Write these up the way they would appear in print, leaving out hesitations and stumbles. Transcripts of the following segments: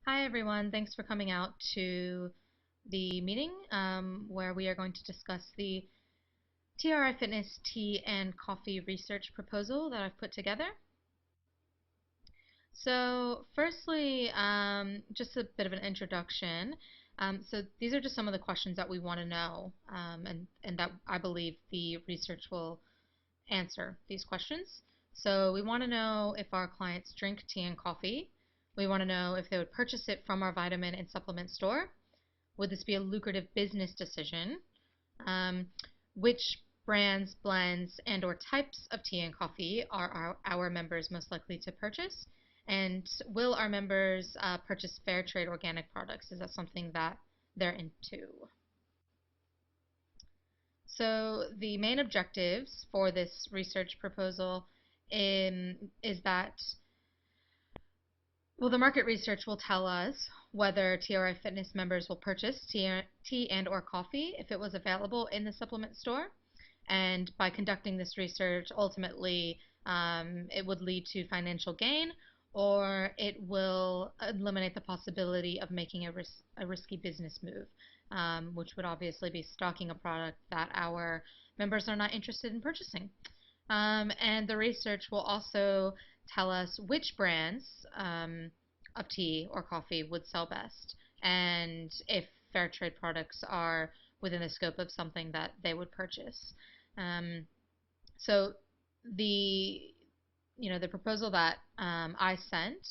Hi everyone, thanks for coming out to the meeting where we are going to discuss the TRI Fitness tea and coffee research proposal that I've put together. So firstly, just a bit of an introduction. So these are just some of the questions that we want to know and that I believe the research will answer these questions. So we want to know if our clients drink tea and coffee. We want to know if they would purchase it from our vitamin and supplement store. Would this be a lucrative business decision? Um, which brands, blends, and or types of tea and coffee are our members most likely to purchase? And will our members purchase fair trade organic products? Is that something that they're into? So the main objectives for this research proposal is that the market research will tell us whether TRI Fitness members will purchase tea and or coffee if it was available in the supplement store. And by conducting this research, ultimately, it would lead to financial gain, or it will eliminate the possibility of making a risky business move, which would obviously be stocking a product that our members are not interested in purchasing. And the research will also tell us which brands of tea or coffee would sell best, and if fair trade products are within the scope of something that they would purchase. Um, so the the proposal that I sent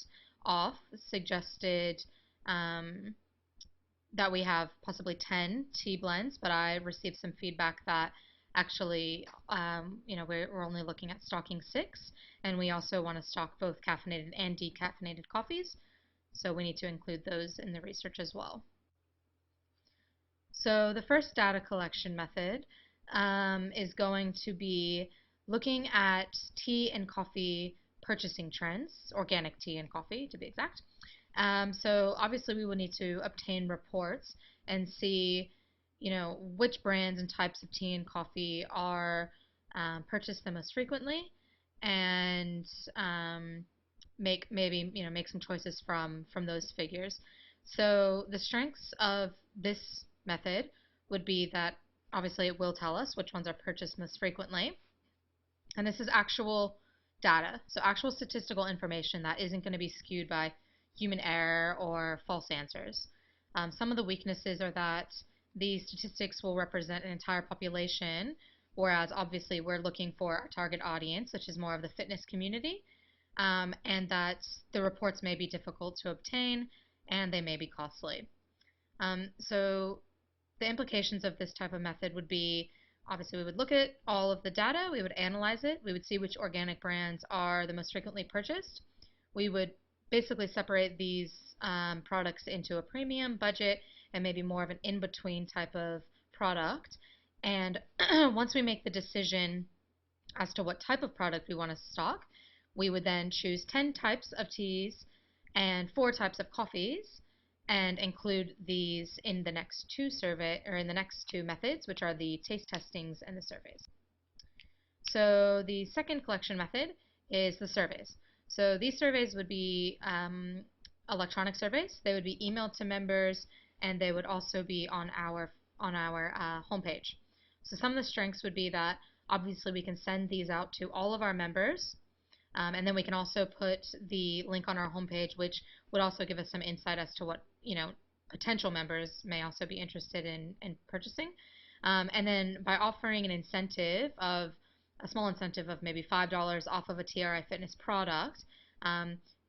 off suggested that we have possibly 10 tea blends, but I received some feedback that actually, we're only looking at stocking 6, and we also want to stock both caffeinated and decaffeinated coffees, so we need to include those in the research as well. So the first data collection method is going to be looking at tea and coffee purchasing trends, organic tea and coffee to be exact. So obviously we will need to obtain reports and see, which brands and types of tea and coffee are purchased the most frequently, and make some choices from those figures. So the strengths of this method would be that obviously it will tell us which ones are purchased most frequently, and this is actual data, so actual statistical information that isn't going to be skewed by human error or false answers. Some of the weaknesses are that these statistics will represent an entire population, whereas obviously we're looking for our target audience, which is more of the fitness community, and that the reports may be difficult to obtain and they may be costly. So the implications of this type of method would be, obviously we would look at all of the data, we would analyze it, we would see which organic brands are the most frequently purchased. We would basically separate these products into a premium, budget, and maybe more of an in-between type of product. And once we make the decision as to what type of product we want to stock, we would then choose 10 types of teas and 4 types of coffees and include these in the next two methods, which are the taste testings and the surveys. So the second collection method is the surveys. So these surveys would be electronic surveys. They would be emailed to members, and they would also be on our homepage. So some of the strengths would be that obviously we can send these out to all of our members, and then we can also put the link on our homepage, which would also give us some insight as to what potential members may also be interested in purchasing. And then by offering an incentive of a small incentive of maybe $5 off of a TRI Fitness product,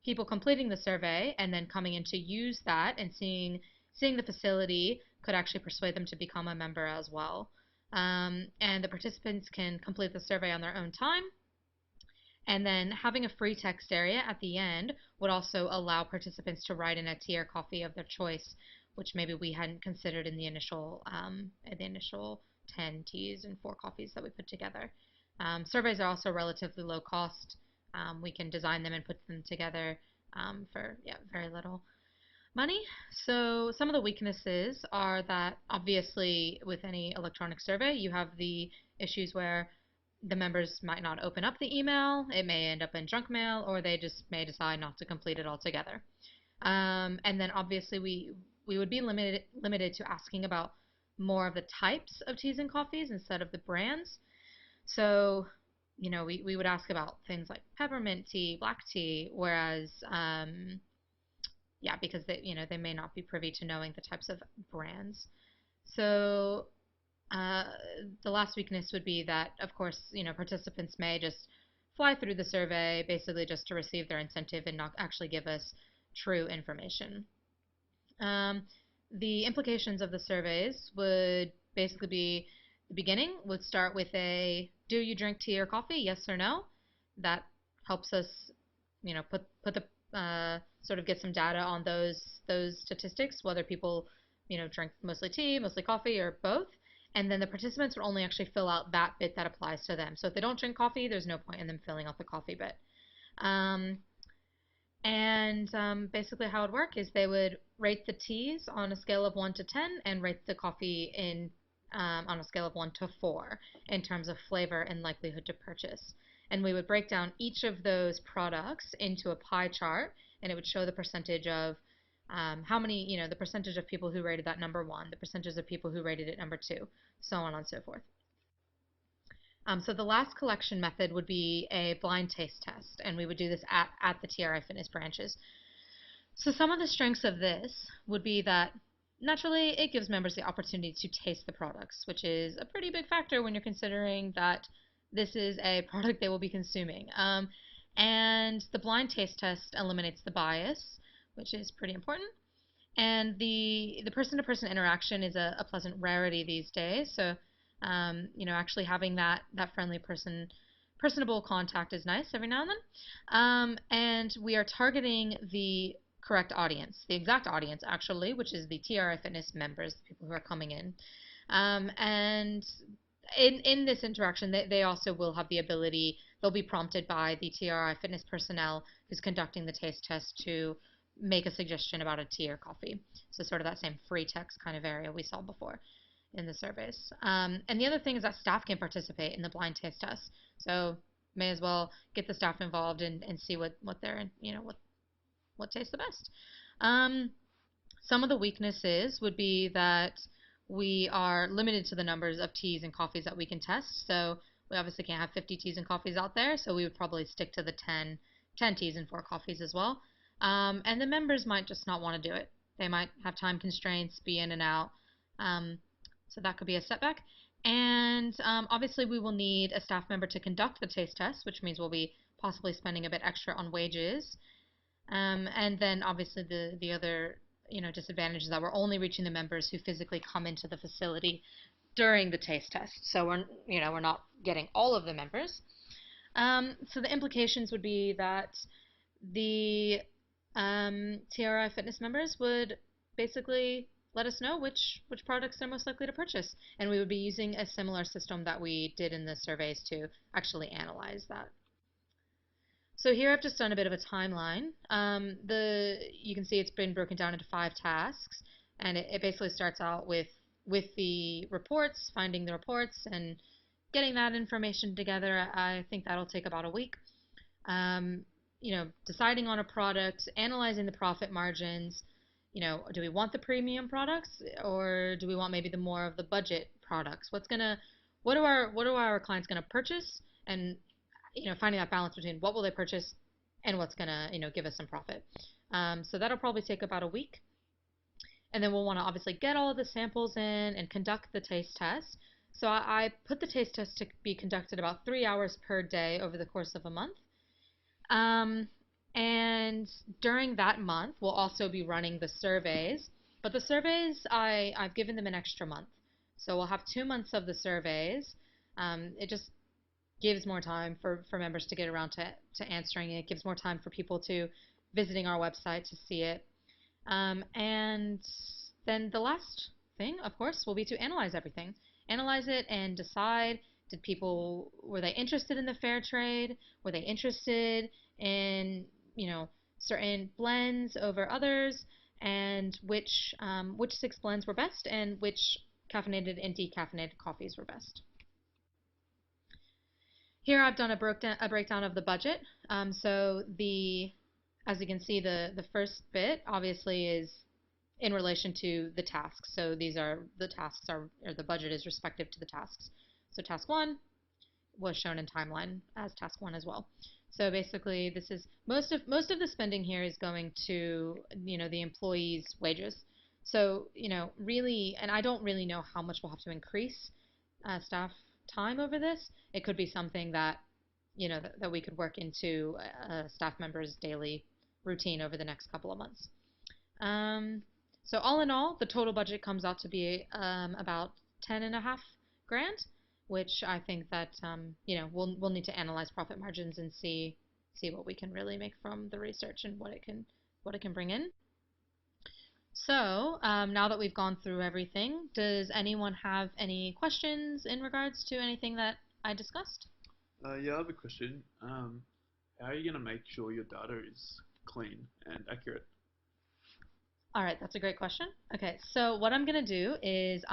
people completing the survey and then coming in to use that and seeing the facility could actually persuade them to become a member as well. And the participants can complete the survey on their own time. And then having a free text area at the end would also allow participants to write in a tea or coffee of their choice, which maybe we hadn't considered in the initial 10 teas and 4 coffees that we put together. Surveys are also relatively low cost. We can design them and put them together for very little money. So some of the weaknesses are that obviously with any electronic survey, you have the issues where the members might not open up the email, it may end up in junk mail, or they just may decide not to complete it altogether. And then obviously we would be limited to asking about more of the types of teas and coffees instead of the brands. So, we would ask about things like peppermint tea, black tea, whereas, yeah, because they may not be privy to knowing the types of brands. So, uh, the last weakness would be that, of course, participants may just fly through the survey basically just to receive their incentive and not actually give us true information. Um, the implications of the surveys would basically be the beginning would start with a do you drink tea or coffee? Yes or no. That helps us, put the sort of get some data on those statistics, whether people, drink mostly tea, mostly coffee, or both. And then the participants would only actually fill out that bit that applies to them. So if they don't drink coffee, there's no point in them filling out the coffee bit. Um, and basically, how it would work is they would rate the teas on a scale of 1 to 10 and rate the coffee on a scale of 1 to 4 in terms of flavor and likelihood to purchase. And we would break down each of those products into a pie chart, and it would show the percentage of how many, the percentage of people who rated that number 1, the percentage of people who rated it number 2, so on and so forth. So the last collection method would be a blind taste test, and we would do this at the TRI Fitness branches. So some of the strengths of this would be that naturally it gives members the opportunity to taste the products, which is a pretty big factor when you're considering that this is a product they will be consuming. And the blind taste test eliminates the bias, which is pretty important. And the person to person interaction is a pleasant rarity these days. So, actually having that friendly personable contact is nice every now and then. And we are targeting the correct audience, the exact audience actually, which is the TRI Fitness members, the people who are coming in. And in this interaction, they also will have the ability, they'll be prompted by the TRI Fitness personnel who's conducting the taste test to make a suggestion about a tea or coffee. So sort of that same free text kind of area we saw before in the surveys. And the other thing is that staff can participate in the blind taste test. So may as well get the staff involved and see what they're, what tastes the best. Um, some of the weaknesses would be that we are limited to the numbers of teas and coffees that we can test. So we obviously can't have 50 teas and coffees out there. So we would probably stick to the 10 teas and 4 coffees as well. And the members might just not want to do it. They might have time constraints, be in and out. Um, so that could be a setback. And obviously, we will need a staff member to conduct the taste test, which means we'll be possibly spending a bit extra on wages. And then obviously the other disadvantage is that we're only reaching the members who physically come into the facility during the taste test. So we're not getting all of the members. So the implications would be that the TRI Fitness members would basically let us know which products they're most likely to purchase, and we would be using a similar system that we did in the surveys to actually analyze that. So here I've just done a bit of a timeline. You can see it's been broken down into 5 tasks, and it basically starts out with the reports, finding the reports, and getting that information together. I think that'll take about a week. Um, deciding on a product, analyzing the profit margins. Do we want the premium products or do we want maybe the more of the budget products? What are our clients gonna purchase, and finding that balance between what will they purchase and what's gonna give us some profit. So that'll probably take about a week, and then we'll want to obviously get all of the samples in and conduct the taste test. So I put the taste test to be conducted about 3 hours per day over the course of a month. Um, and during that month, we'll also be running the surveys. But the surveys, I've given them an extra month. So we'll have 2 months of the surveys. It just gives more time for members to get around to answering it. It gives more time for people to visiting our website to see it. And then the last thing, of course, will be to analyze everything. Analyze it and decide, were they interested in the fair trade? Were they interested in, certain blends over others? And which 6 blends were best and which caffeinated and decaffeinated coffees were best. Here I've done a breakdown of the budget. So the as you can see, the first bit obviously is in relation to the tasks. So these are the tasks are or the budget is respective to the tasks. So task one was shown in timeline as task one as well. So basically, this is most of the spending here is going to the employees' wages. So really, and I don't really know how much we'll have to increase staff time over this. It could be something that that we could work into a staff member's daily routine over the next couple of months. Um, so all in all, the total budget comes out to be about 10.5 grand, which I think that we'll need to analyze profit margins and see what we can really make from the research and what it can bring in. So now that we've gone through everything, does anyone have any questions in regards to anything that I discussed? Yeah, I have a question. How are you going to make sure your data is clean and accurate? All right, that's a great question. Okay, so what I'm going to do is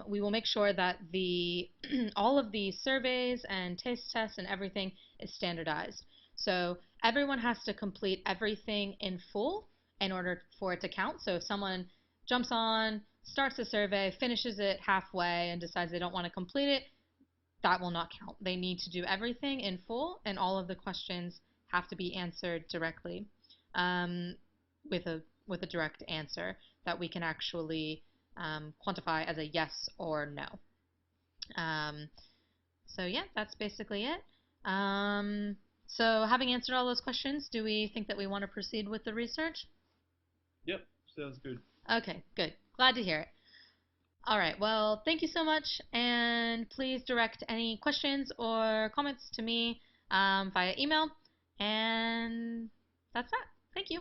we will make sure that the all of the surveys and taste tests and everything is standardized. So everyone has to complete everything in full in order for it to count. So if someone jumps on, starts the survey, finishes it halfway, and decides they don't want to complete it, that will not count. They need to do everything in full, and all of the questions have to be answered directly um, with a direct answer that we can actually quantify as a yes or no. Um, so yeah, that's basically it. Um, so having answered all those questions, do we think that we want to proceed with the research? Yep, sounds good. Okay, good. Glad to hear it. All right. Well, thank you so much. And please direct any questions or comments to me via email. And that's that. Thank you.